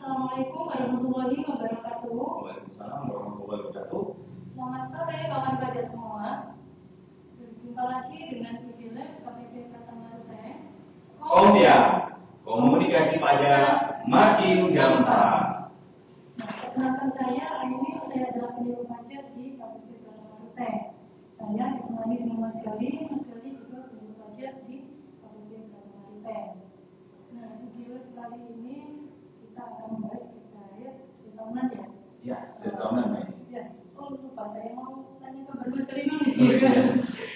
Assalamualaikum warahmatullahi wabarakatuh. Waalaikumsalam warahmatullahi wabarakatuh. Selamat sore kawan pajak semua. Berjumpa lagi dengan TV Live KPP Pratama Ruteng. Kompia, komunikasi pajak makin gampang. Perkenalkan saya Aini, saya adalah penyuluh pajak di KPP Pratama Ruteng. Saya ditemani dengan Mas Gali juga penyuluh pajak di KPP Pratama Ruteng. Nah, di video kali ini kita akan membahas terkait tahunan ya. Ya, sudah tahunan Mbak. Ya, lupa saya mau tanya kabar Mas Gali dulu nih.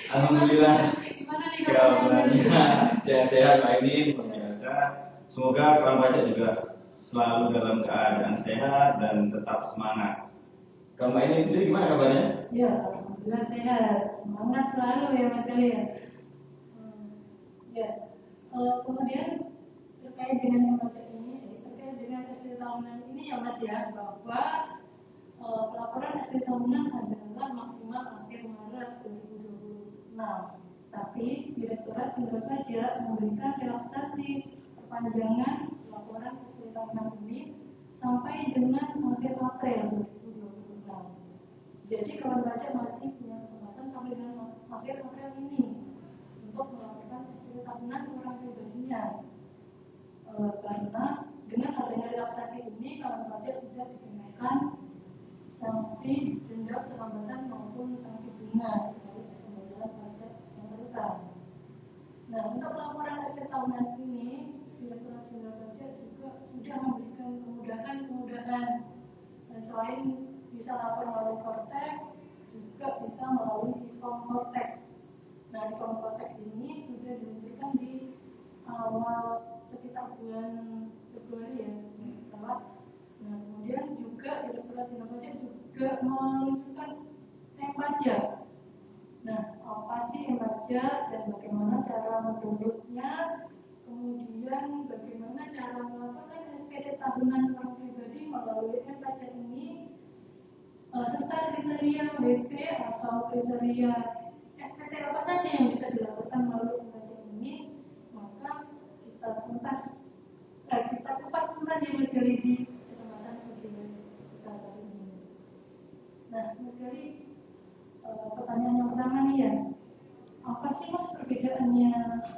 Alhamdulillah. Gimana nih Kabarnya sehat-sehat Mbak ini, biasa. Semoga kawan pajak juga selalu dalam keadaan sehat dan tetap semangat. Kalau Mbak ini sendiri gimana kabarnya? Ya, alhamdulillah sehat, semangat selalu ya Mas Gali ya. Ya, kemudian terkait dengan pajak ini, terkait dengan SPT tahunan ini ya Mas ya, bahwa pelaporan SPT tahunan adalah maksimal akhir Maret 2026. Tapi Direktorat Jenderal Pajak memberikan relaksasi perpanjangan pelaporan SPT tahunan ini sampai dengan akhir April 2026. Jadi kawan pajak masih punya kesempatan sampai dengan akhir April ini untuk melaporkan SPT tahunan orang pribadinya. Karena dengan adanya relaksasi ini kawan pajak tidak dikenakan sanksi denda keterlambatan maupun sanksi bunga dari pembayaran pajak yang terutang. Nah, untuk laporan SPT tahunan ini Direktorat Jenderal Pajak juga sudah memberikan kemudahan. Dan selain bisa lapor melalui Kortex, juga bisa melalui e-form Kortex. Nah, e-form Kortex ini sudah diluncurkan di awal sekitar bulan Februari ya, salah. Nah, kemudian juga Direktorat Jenderal Pajak juga meluncurkan M-Pajak. Nah, apa sih M-Pajak dan bagaimana cara mendownloadnya? Kemudian bagaimana cara melakukan SPT tahunan orang pribadi melalui M-Pajak ini? Serta kriteria WP atau kriteria SPT apa saja yang bisa dilakukan melalui M-Pajak ini? Maka kita kupas tuntas ya Mas Gali di kesempatan kita kali ini. Nah, Mas Gali, pertanyaan yang pertama nih ya, apa sih Mas perbedaannya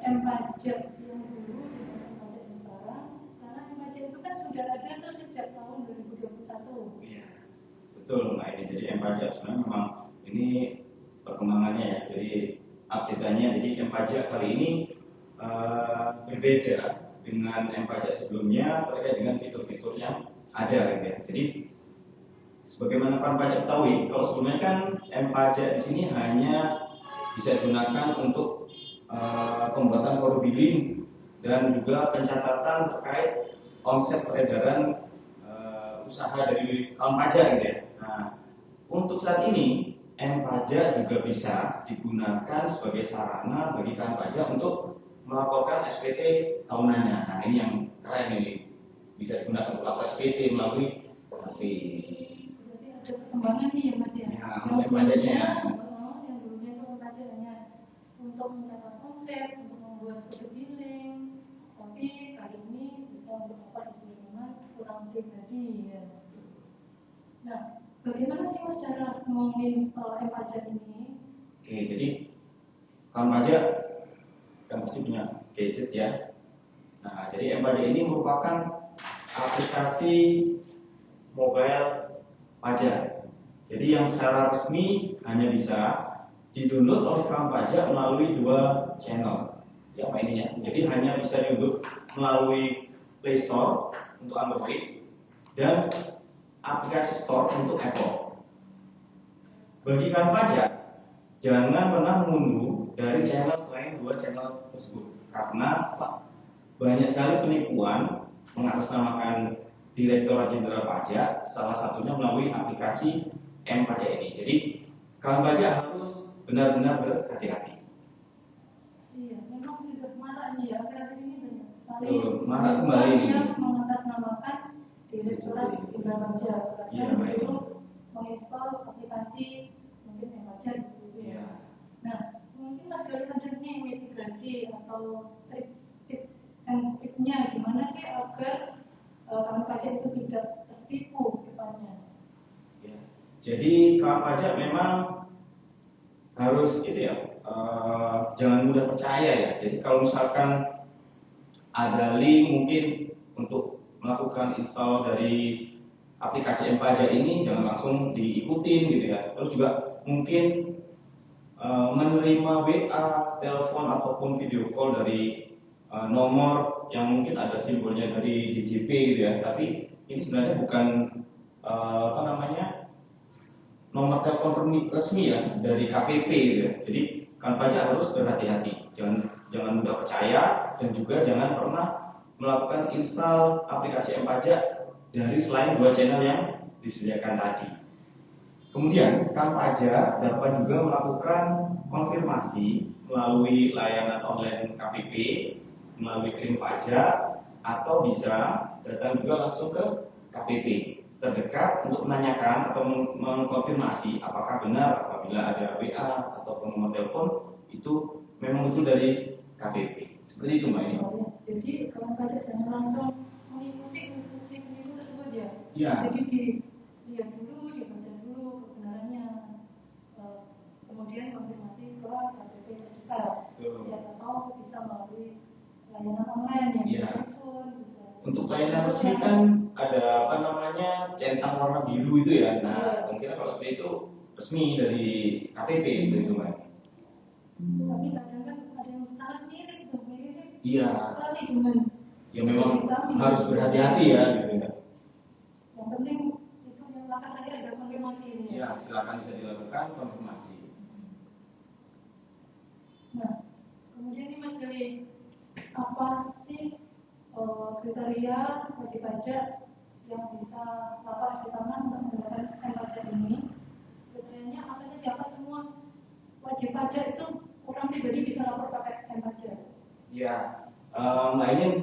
M-Pajak yang dulu dengan M-Pajak yang sekarang? Karena M-Pajak itu kan sudah ada tuh sejak tahun 2021. Iya, betul Mbak ini. Jadi M-Pajak sebenarnya memang ini perkembangannya ya. Jadi update-nya, jadi M-Pajak kali ini berbeda dengan M-Pajak sebelumnya terkait dengan fitur-fitur yang ada gitu ya. Jadi sebagaimana kawan pajak ketahui, kalau sebelumnya kan M-Pajak di sini hanya bisa digunakan untuk pembuatan core billing dan juga pencatatan terkait omset peredaran usaha dari kawan pajak gitu ya. Nah, untuk saat ini M-Pajak juga bisa digunakan sebagai sarana bagi kawan pajak untuk melaporkan SPT tahunannya. Nah, ini yang keren ini, bisa digunakan untuk lapor SPT melalui Berarti ada perkembangan nih ya Mas ya. Ya, M-Pajaknya ya. Yang dulunya itu M-Pajaknya untuk mencatat omset, untuk membuat kode billing, tapi kali ini bisa untuk apa istilahnya kurang pribadi ya. Nah, bagaimana sih Mas cara menginstal M-Pajak ini? Oke, jadi kawan pajak kan pasti punya gadget ya. Nah, jadi M-Pajak ini merupakan aplikasi mobile pajak. Jadi yang secara resmi hanya bisa di-download oleh kawan pajak melalui dua channel. Ya, mainnya. Jadi hanya bisa di-download melalui Play Store untuk Android dan aplikasi Store untuk Apple. Bagi kawan pajak, jangan pernah mengunduh dari channel selain dua channel tersebut, karena banyak sekali penipuan mengatasnamakan Direktorat Jenderal Pajak, salah satunya melalui aplikasi M-Pajak ini. Jadi kawan pajak harus benar-benar berhati-hati. Iya, memang sudah marak nih ya, akhir-akhir ini banyak sekali marak kembali yang mengatasnamakan Direktorat Jenderal Pajak. Iya, baik. Menginstal aplikasi mungkin M-Pajak gitu ya. Nah, mungkin Mas Gali ada nih mitigasi atau trik-trik and triknya gimana sih agar kawan pajak itu tidak tertipu depannya. Ya. Jadi kawan pajak memang harus itu ya, jangan mudah percaya ya. Jadi kalau misalkan ada link mungkin untuk melakukan install dari aplikasi M-Pajak ini, jangan langsung diikutin gitu ya. Terus juga mungkin menerima WA, telepon ataupun video call dari nomor yang mungkin ada simbolnya dari DJP gitu ya. Tapi ini sebenarnya bukan apa namanya, nomor telepon resmi ya dari KPP gitu ya. Jadi kan pajak harus berhati-hati, jangan mudah percaya, dan juga jangan pernah melakukan install aplikasi M-Pajak dari selain 2 channel yang disediakan tadi. Kemudian kan pajak dapat juga melakukan konfirmasi melalui layanan online KPP, melalui Krim Pajak, atau bisa datang juga langsung ke KPP terdekat untuk menanyakan atau mengkonfirmasi apakah benar apabila ada WA ataupun nomor telepon itu memang betul dari KPP. Seperti itu Mbak ini. Jadi kawan pajak jangan langsung mengikuti instruksi penipu tersebut ya. Iya. Jadi dilihat dulu, dibaca dulu kebenarannya, kemudian konfirmasi ke KPP terdekat. Ya, atau bisa melalui layanan online yang Iya. telepon, bisa. Untuk layanan resmi kan ada apa namanya, centang warna biru itu ya. Nah, kemungkinan kalau seperti itu resmi dari KPP seperti itu Mbak. Tapi kadang kan ada yang sangat mirip Iya. sekali dengan Ya memang harus berhati-hati ya gitu ya. yang penting itu yang langkah terakhir ada konfirmasi ini. Ya, silakan bisa dilakukan konfirmasi. Nah, kemudian ini Mas Geli, apa sih kriteria wajib pajak yang bisa lapor akhir tangan untuk menggunakan M-Pajak ini? Kriterianya apa saja? Apa semua wajib pajak itu orang pribadi bisa lapor pakai M-Pajak? Ya, Mbak Inin,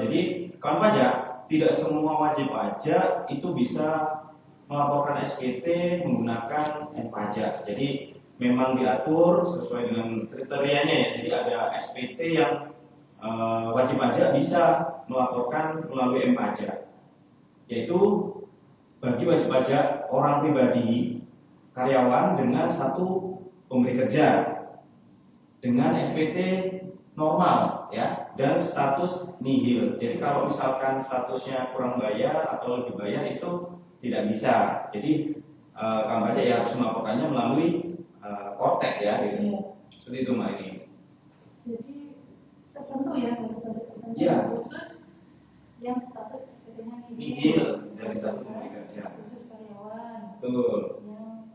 jadi kawan pajak tidak semua wajib pajak itu bisa melaporkan SPT menggunakan M-Pajak. Jadi memang diatur sesuai dengan kriterianya ya. Jadi ada SPT yang wajib pajak bisa melaporkan melalui M-Pajak, yaitu bagi wajib pajak orang pribadi, karyawan dengan satu pemberi kerja dengan SPT normal ya, dan status nihil. Jadi kalau misalkan statusnya kurang bayar atau lebih bayar itu tidak bisa. Jadi kawan pajak ya harus melaporkannya melalui Kortek ya gitu. Iya. Seperti itu Mbak ini. Jadi tertentu ya, wajib pajak tertentu Iya. khusus yang status SPT-nya Nihil dari satu pemberi kerja. khusus karyawan Betul. yang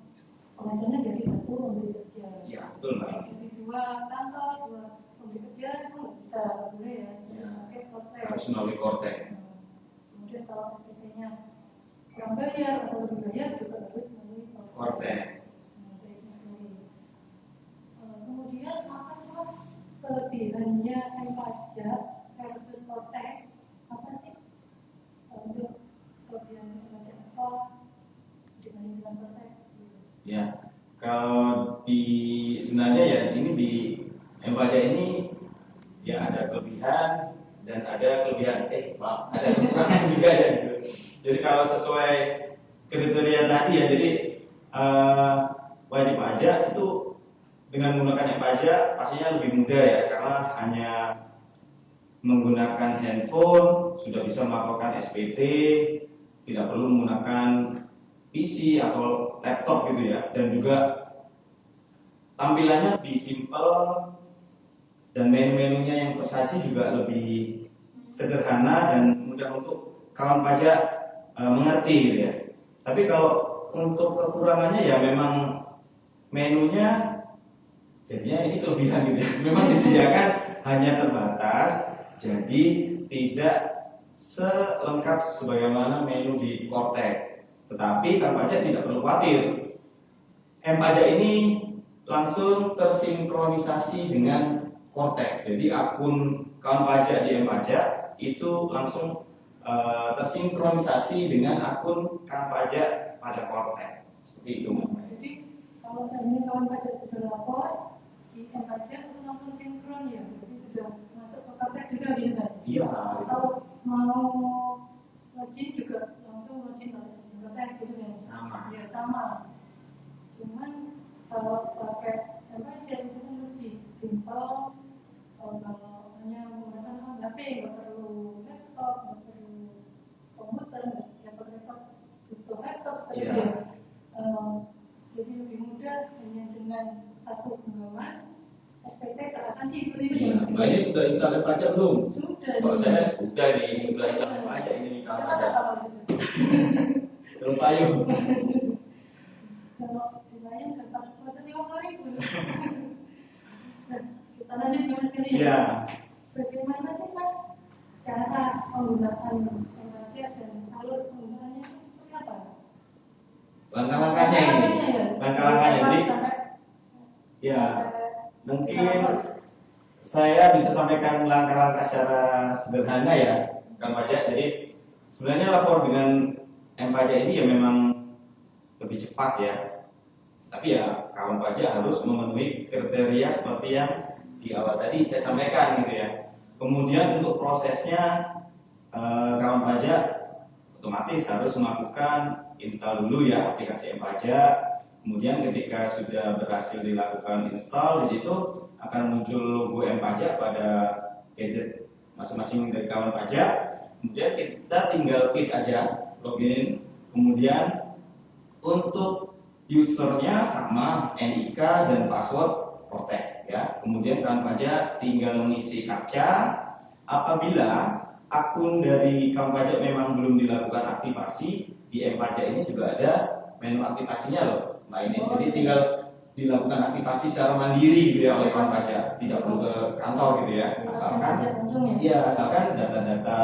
penghasilannya dari satu pemberi kerja. Iya, betul Mbak. Dari 2 kantor, 2 pemberi kerja itu nggak bisa, nggak boleh ya. Iya. Harus pakai Kortek. Harus melalui Kortek. Kemudian kalau SPT-nya kurang bayar atau lebih bayar juga harus melalui Kortek. Kemudian apa sih Mas kelebihannya M-Pajak versus Kortek? Apa sih untuk kelebihan M-Pajak apa dibanding dengan Kortek? Ya, kalau di sebenarnya ya ini di M-Pajak ini ya ada kelebihan dan ada kelebihan, ada kekurangan juga ya. Gitu. Jadi kalau sesuai kriteria tadi ya, jadi wajib pajak itu dengan menggunakan M-Pajak pastinya lebih mudah ya, karena hanya menggunakan handphone sudah bisa melaporkan SPT, tidak perlu menggunakan PC atau laptop gitu ya, dan juga tampilannya lebih simple dan menu-menunya yang tersaji juga lebih sederhana dan mudah untuk kawan pajak mengerti gitu ya. Tapi kalau untuk kekurangannya ya memang menunya jadinya ini kelebihan gitu ya. Memang disediakan hanya terbatas, jadi tidak selengkap sebagaimana menu di Kortek. Tetapi kawan pajak tidak perlu khawatir. M-Pajak ini langsung tersinkronisasi dengan Kortek. Jadi akun kawan pajak di M-Pajak itu langsung tersinkronisasi dengan akun kawan pajak pada Kortek. Seperti itu. Jadi kalau seandainya kawan pajak sudah lapor di M-Pajak itu langsung sinkron ya, jadi sudah masuk ke Kortek juga gitu kan? Iya. Atau mau gitu kan? Sama. Ya sama. Cuman kalau pakai MPJ itu kan lebih simpel. Kalau hanya menggunakan HP nggak perlu laptop, nggak perlu komputer, nggak perlu laptop, butuh laptop seperti Iya. itu. Jadi lebih mudah hanya dengan satu genggaman SPT teratasi seperti itu ya. Iya. Nah, ini udah install pajak belum? Sudah. Kalau saya udah nih, udah install pajak ini Ada kalau apa pajak. Belum payung. Kalau dibayar dapat 450.000. Nah, kita lanjut ya Mas Kelly. Iya. Bagaimana sih Mas cara penggunaan MPJ dan alur penggunaannya seperti apa? Langkah-langkahnya ini. Langkah-langkahnya. Jadi ya, mungkin saya bisa sampaikan langkah-langkah secara sederhana ya, Kang Pajak. Jadi sebenarnya lapor dengan M-Pajak ini ya memang lebih cepat ya. Tapi ya kawan pajak harus memenuhi kriteria seperti yang di awal tadi saya sampaikan gitu ya. Kemudian untuk prosesnya kawan pajak otomatis harus melakukan install dulu ya aplikasi M-Pajak. Kemudian ketika sudah berhasil dilakukan install, di situ akan muncul logo M-Pajak pada gadget masing-masing dari kawan pajak. Kemudian kita tinggal klik aja login. Kemudian untuk usernya sama NIK dan password protect ya. Kemudian kawan pajak tinggal mengisi captcha. Apabila akun dari kawan pajak memang belum dilakukan aktivasi, di M-Pajak ini juga ada menu aktivasinya loh. Nah ini jadi tinggal dilakukan aktivasi secara mandiri gitu ya oleh kawan pajak, tidak perlu ke kantor gitu ya. Asalkan data-data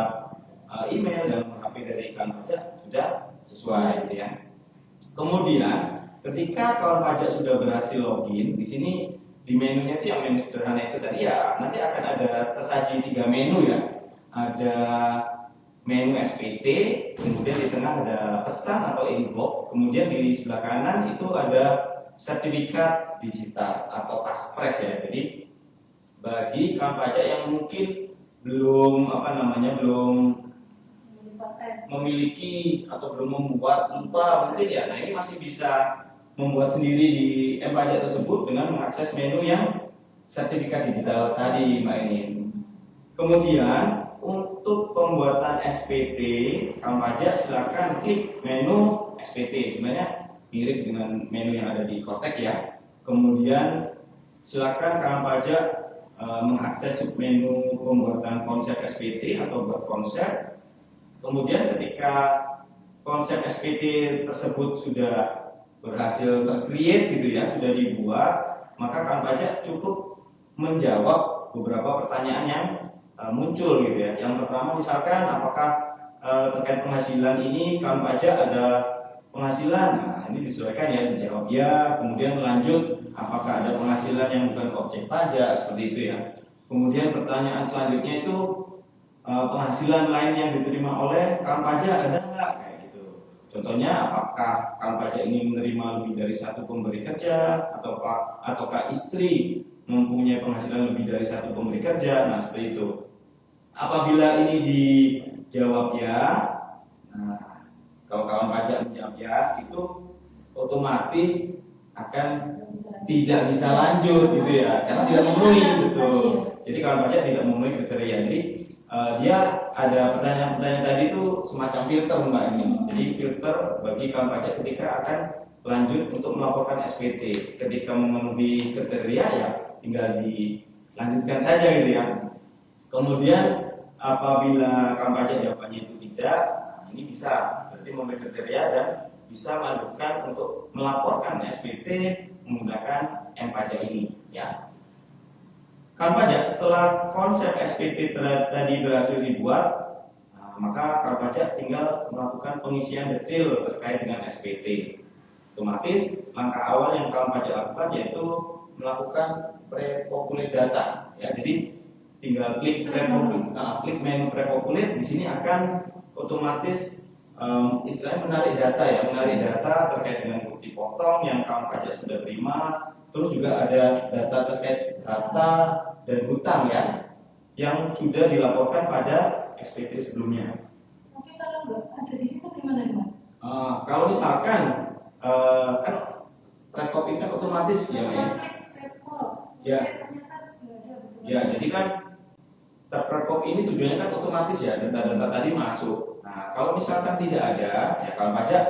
email dan nomor HP dari kawan pajak sudah sesuai gitu ya. Kemudian ketika kawan pajak sudah berhasil login, di sini di menunya itu yang menu sederhana itu tadi ya, nanti akan ada tersaji 3 menu ya. Ada menu SPT, kemudian di tengah ada pesan atau inbox, kemudian di sebelah kanan itu ada sertifikat digital atau paspres ya. Jadi bagi kawan pajak yang mungkin belum belum memiliki atau belum membuat lupa mungkin ya, nah ini masih bisa membuat sendiri di M-Pajak tersebut dengan mengakses menu yang sertifikat digital tadi Mbak ini. Kemudian untuk pembuatan SPT kawan pajak silakan klik menu SPT, sebenarnya mirip dengan menu yang ada di Kotek ya. Kemudian silakan kawan pajak mengakses menu pembuatan konsep SPT atau buat konsep. Kemudian ketika konsep SPT tersebut sudah berhasil ter-create gitu ya, sudah dibuat, maka kawan pajak cukup menjawab beberapa pertanyaan yang muncul gitu ya. Yang pertama misalkan apakah terkait penghasilan ini kawan pajak ada penghasilan, nah ini disesuaikan ya, dijawab ya. Kemudian lanjut apakah ada penghasilan yang bukan objek pajak, seperti itu ya. Kemudian pertanyaan selanjutnya itu penghasilan lain yang diterima oleh kawan pajak ada nggak, kayak gitu. Contohnya apakah kawan pajak ini menerima lebih dari satu pemberi kerja, ataukah istri mempunyai penghasilan lebih dari satu pemberi kerja, nah seperti itu. Apabila ini dijawab ya, nah kalau kawan pajak menjawab ya, itu otomatis akan tidak bisa lanjut gitu ya, karena tidak memenuhi betul. Jadi kawan pajak tidak memenuhi kriteria. Jadi dia ada pertanyaan-pertanyaan tadi itu semacam filter Mbak ini. Jadi filter bagi kawan pajak ketika akan lanjut untuk melaporkan SPT. Ketika memenuhi kriteria ya tinggal dilanjutkan saja gitu ya. Kemudian apabila kawan pajak jawabannya itu tidak, nah ini bisa berarti memenuhi kriteria dan bisa melanjutkan untuk melaporkan SPT menggunakan M-Pajak ini ya. Kawan pajak setelah konsep SPT tadi berhasil dibuat, nah, maka kawan pajak tinggal melakukan pengisian detail terkait dengan SPT. Otomatis langkah awal yang kawan pajak lakukan yaitu melakukan pre-populate data ya. Jadi tinggal klik menu pre-populate, di sini akan otomatis istilahnya menarik data terkait dengan bukti potong yang kawan pajak sudah terima. Terus juga ada data terkait data dan hutang ya yang sudah dilaporkan pada SPT sebelumnya. Oke, kalau nggak ada di situ gimana Mas? Kalau misalkan kan rekop ini kan otomatis ya, Mbak ya. Ya. Ya, jadi kan rekop ini tujuannya kan otomatis ya, data-data tadi masuk. Nah, kalau misalkan tidak ada, ya kalau pajak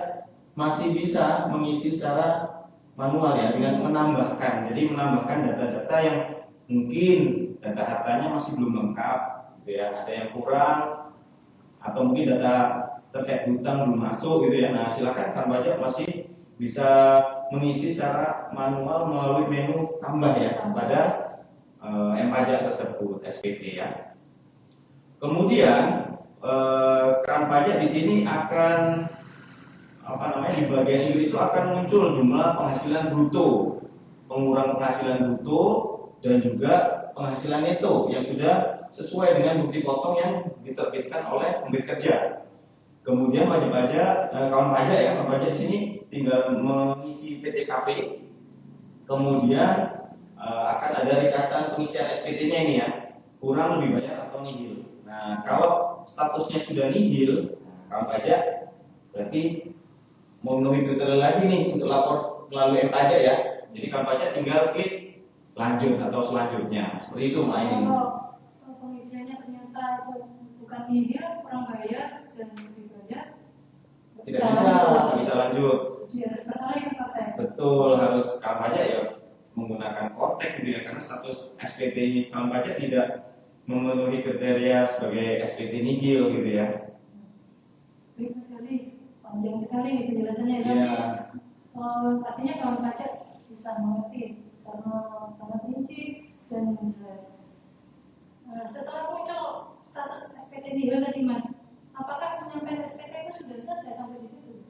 masih bisa mengisi secara manual ya dengan menambahkan. Jadi menambahkan data-data yang mungkin data hartanya masih belum lengkap, gitu ya. Ada yang kurang atau mungkin data terkait hutang belum masuk gitu ya. Nah, silakan kan pajak masih bisa mengisi secara manual melalui menu tambah ya pada M-Pajak tersebut SPT ya. Kemudian kan pajak di sini akan di bagian itu akan muncul jumlah penghasilan bruto, pengurang penghasilan bruto dan juga penghasilan neto yang sudah sesuai dengan bukti potong yang diterbitkan oleh pemberi kerja. Kemudian wajib pajak, kawan pajak ya, kawan pajak di sini tinggal mengisi PTKP. Kemudian akan ada ringkasan pengisian SPT-nya ini ya, kurang lebih banyak atau nihil. Nah, kalau statusnya sudah nihil, kawan pajak berarti mau memenuhi kriteria lagi nih untuk lapor melalui M-Pajak ya. Jadi kawan pajak tinggal klik lanjut atau selanjutnya. Seperti itu Mbak ini. Kalau pengisiannya ternyata bukan nihil, kurang bayar dan lebih banyak, tidak bisa lanjut. Dia harus beralih ke partai. Betul, harus kawan pajak ya menggunakan kontak gitu ya, karena status SPT kawan pajak tidak memenuhi kriteria sebagai SPT nihil gitu ya. Baik sekali, panjang sekali penjelasannya. Ya. Tapi pastinya kawan pajak bisa mengerti karena sangat rinci dan jelas. Setelah muncul status SPT nihil tadi Mas, apakah penyampaian SPT itu sudah selesai sampai di situ?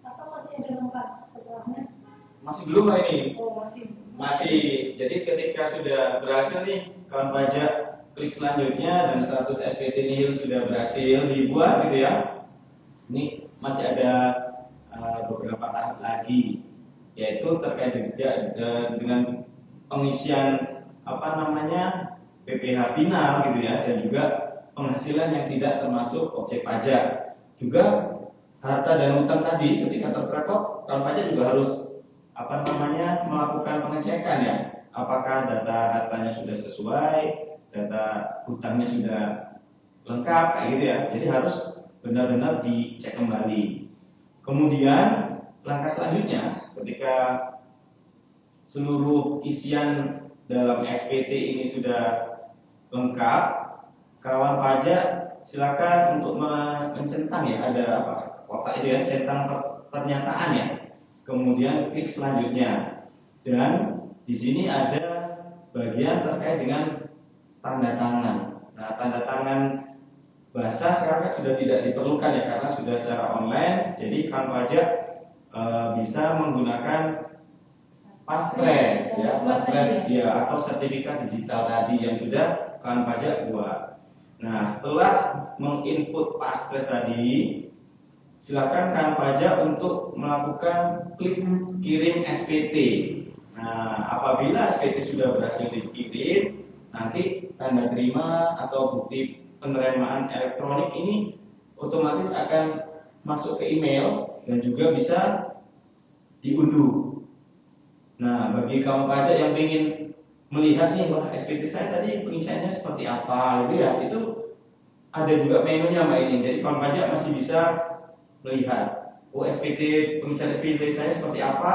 Atau masih ada lengkap setelahnya? Masih belum Mbak ini. Oh masih. Jadi ketika sudah berhasil nih kawan pajak klik selanjutnya dan status SPT nihil sudah berhasil dibuat gitu ya. Ini masih ada beberapa tahap lagi, yaitu terkait dengan pengisian PPh final gitu ya, dan juga penghasilan yang tidak termasuk objek pajak. Juga harta dan hutang tadi ketika terperangkap, kawan pajak juga harus melakukan pengecekan ya, apakah data hartanya sudah sesuai, data hutangnya sudah lengkap kayak gitu ya. Jadi harus benar-benar dicek kembali. Kemudian langkah selanjutnya ketika seluruh isian dalam SPT ini sudah lengkap, kawan pajak silakan untuk mencentang ya, ada kotak itu ya, centang pernyataan ya. Kemudian klik selanjutnya, dan di sini ada bagian terkait dengan tanda tangan. Nah, tanda tangan bahasa sekarang sudah tidak diperlukan ya, karena sudah secara online. Jadi kawan pajak bisa menggunakan Paspres ya, Paspres ya, atau sertifikat digital tadi yang sudah kawan pajak buat. Nah, setelah menginput Paspres tadi, silakan kawan pajak untuk melakukan klik kirim SPT. Nah, apabila SPT sudah berhasil dikirim, nanti tanda terima atau bukti penerimaan elektronik ini otomatis akan masuk ke email dan juga bisa diunduh. Nah, bagi kawan pajak yang ingin melihat nih, wah SPT saya tadi pengisiannya seperti apa gitu ya, itu ada juga menunya Mbak ini. Jadi kawan pajak masih bisa melihat pengisian SPT saya seperti apa,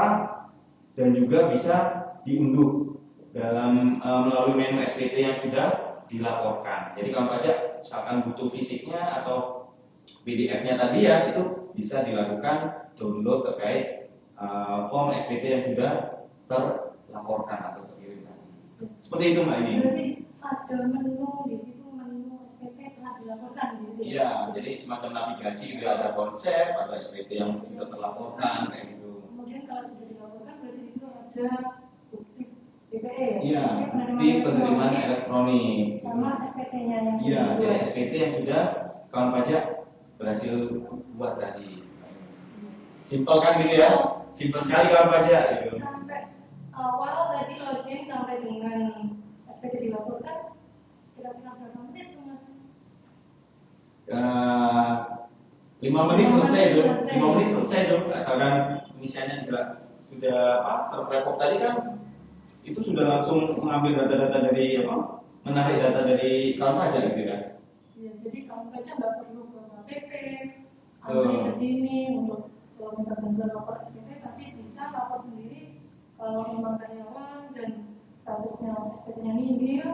dan juga bisa diunduh dalam melalui menu SPT yang sudah dilaporkan. Jadi kawan pajak misalkan butuh fisiknya atau PDF-nya tadi ya, itu bisa dilakukan download terkait form SPT yang sudah terlaporkan atau terkirim tadi. Seperti itu Mbak ini. Berarti ada menu di situ, menu SPT telah dilaporkan gitu. Iya, jadi semacam navigasi gitu, ada konsep, ada SPT yang sudah terlaporkan kayak gitu. Kemudian kalau sudah dilaporkan berarti di situ ada bukti BPE ya? Iya, bukti penerimaan elektronik. Sama SPT-nya yang iya, jadi SPT yang sudah kawan pajak berhasil buat tadi. Simpel kan gitu ya? Simpel sekali kawan pajak gitu. Sampai awal tadi login sampai dengan SPT dilaporkan kira-kira berapa menit tuh Mas? 5 menit selesai tuh, Selesai. 5 menit selesai tuh. Asalkan misalnya juga sudah apa terprepok tadi kan, itu sudah langsung mengambil data-data dari apa, menarik data dari kawan pajak gitu kan. Ya, jadi kamu baca nggak perlu ke KPP, antri ke sini untuk kalau minta bantuan lapor SPT, tapi bisa lapor sendiri kalau memang karyawan dan statusnya SPT-nya nihil,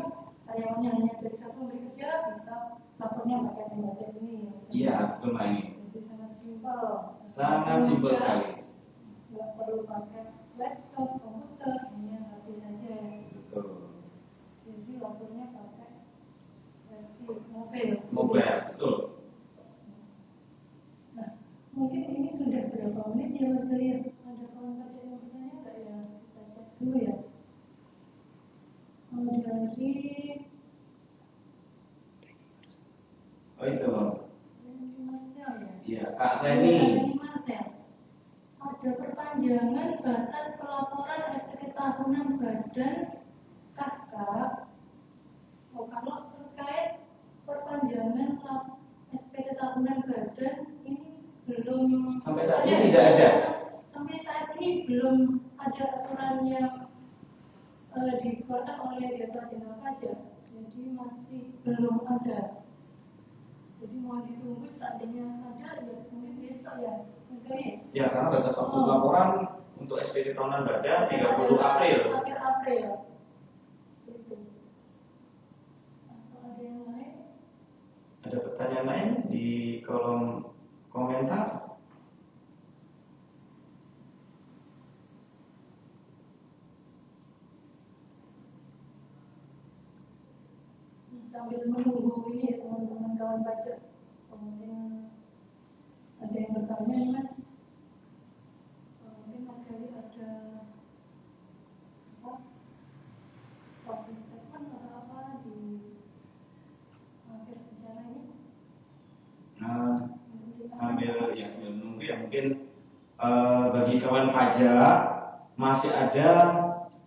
karyawannya hanya dari satu memberi kerja, bisa lapornya pakai pembaca ini. Iya, betul Mbak ini. Jadi sangat simpel. Sangat simpel sekali. Nggak perlu pakai laptop, komputer, hanya HP saja. Betul. Jadi lapornya pakai versi mobil. Mobile, betul. Nah, mungkin ini sudah berapa menit ya Mas Galia? Ada kawan pajak yang bertanya nggak ya? Kita cek dulu ya. Dari Oh itu Bang. Reni Marcel ya? Iya, Kak Iya, Reni. Reni Marcel. Ada perpanjangan batas pelaporan SPT tahunan badan KK. Oh, kalau terkait perpanjangan SPT tahunan badan ini belum Sampai saat ini tidak ada. Sampai saat ini belum ada aturan yang dikeluarkan oleh Direktorat Jenderal Pajak. Jadi masih belum ada. Jadi mau ditunggu seandainya ada ya mungkin besok ya. Ya, karena batas waktu pelaporan untuk SPT tahunan badan 30 April. Akhir April. Itu. Atau ada yang lain? Ada pertanyaan lain di kolom komentar? Sambil menunggu ini teman-teman kawan pajak, mungkin ada yang bertanya nih Mas. Mungkin Mas Gali ada apa? Closing statement atau apa di akhir bicara ini? Nah, sambil menunggu ya mungkin bagi kawan pajak masih ada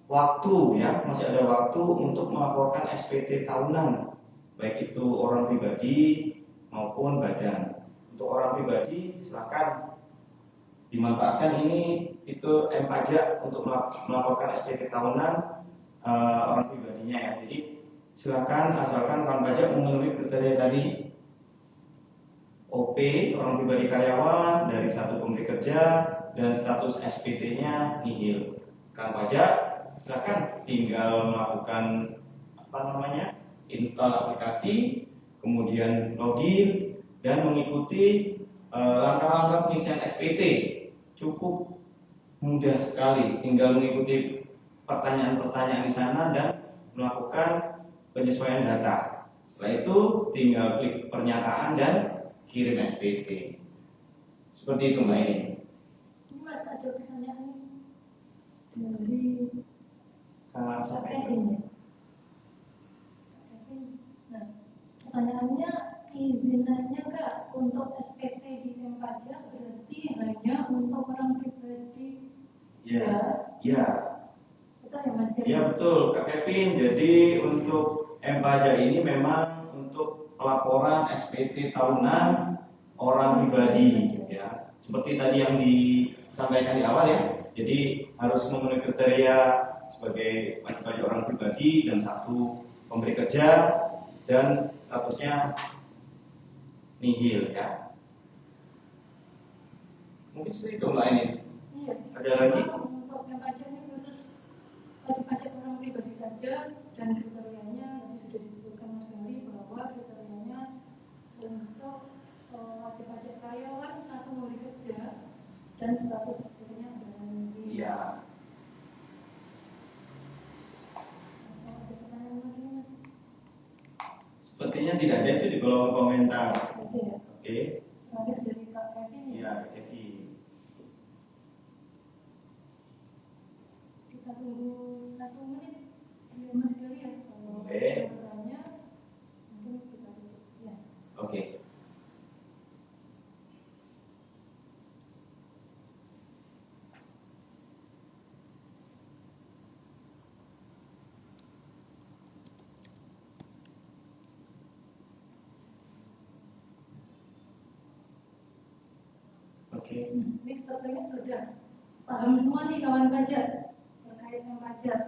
waktu ya, masih ada waktu untuk melaporkan SPT tahunan, baik itu orang pribadi maupun badan. Untuk orang pribadi silakan dimanfaatkan ini itu M-Pajak untuk melaporkan SPT tahunan orang pribadinya ya. Jadi silakan asalkan kawan pajak memenuhi kriteria tadi, OP orang pribadi karyawan dari satu pemberi kerja dan status SPT-nya nihil. Kawan pajak silakan tinggal melakukan install aplikasi, kemudian login dan mengikuti langkah-langkah pengisian SPT. Cukup mudah sekali, tinggal mengikuti pertanyaan-pertanyaan di sana dan melakukan penyesuaian data. Setelah itu tinggal klik pernyataan dan kirim SPT. Seperti itu Mbak ini. Ini Mas ada pertanyaan dari Kevin. Nah, pertanyaannya izinannya Kak untuk SPT di M-Pajak berarti hanya untuk orang pribadi? Ya. Betul ya Mas Kevin? Ya betul Kak Kevin. Jadi untuk M-Pajak ini memang untuk pelaporan SPT tahunan orang pribadi ya. Seperti tadi yang disampaikan di awal ya. Jadi harus memenuhi kriteria sebagai wajib pajak orang pribadi dan satu pemberi kerja dan statusnya nihil ya. Mungkin seperti itu Mbak ini. Iya. Ada lagi? Untuk yang pajak ini khusus wajib pajak orang pribadi saja dan kriterianya tadi sudah disebutkan Mas Gali bahwa kriterianya untuk wajib pajak karyawan satu pemberi kerja dan status SPT-nya adalah nihil. Iya. Sepertinya tidak ada itu di kolom komentar. Oke. Terakhir dari Kak Kevin ya. Iya, Kak Kevin. Kita tunggu 1 menit ya Mas Gali ya. Kalau Oke. ada bertanya mungkin kita tutup ya. Oke. Oke. Ini sepertinya sudah paham semua nih kawan pajak terkait dengan pajak.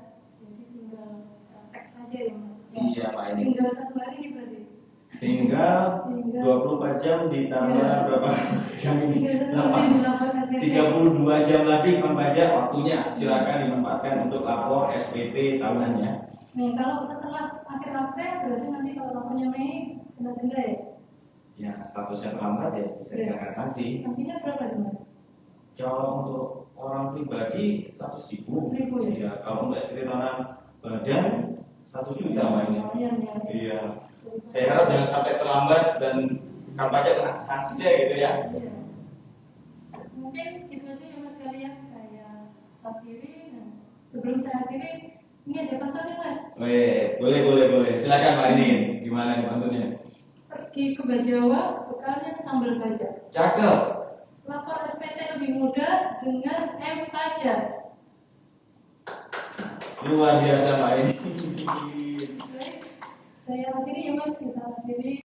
Jadi tinggal praktek saja ya Mas. Iya Pak ini. Tinggal 1 hari nih berarti. Tinggal 24 jam ditambah Iya. berapa jam ini? Tinggal 1 hari dilaporkan SPT. 32 jam lagi kawan pajak waktunya. Silakan dimanfaatkan untuk lapor SPT tahunannya. Nih kalau setelah akhir April berarti nanti kalau lapornya Mei kena denda ya? Ya statusnya terlambat ya bisa dikenakan sanksi. Sanksinya berapa nih Mas? Kalau untuk orang pribadi 100.000. 100.000 ya? Iya. Kalau untuk SPT tahunan badan 1 juta Pak ini. Lumayan ya. Iya. Saya harap jangan sampai terlambat dan kawan pajak kena sanksinya gitu ya. Iya. Mungkin gitu aja ya Mas kalian saya akhiri. Nah, sebelum saya akhiri ini ada pantun ya Mas. Boleh. Silakan Pak ini. Gimana nih pantunnya? Pergi ke Bajawa, bekalnya sambal baja. Cakep. Lapor SPT lebih mudah dengan M pajak. Luar biasa Pak ini. Baik, saya akhiri ya Mas, kita akhiri.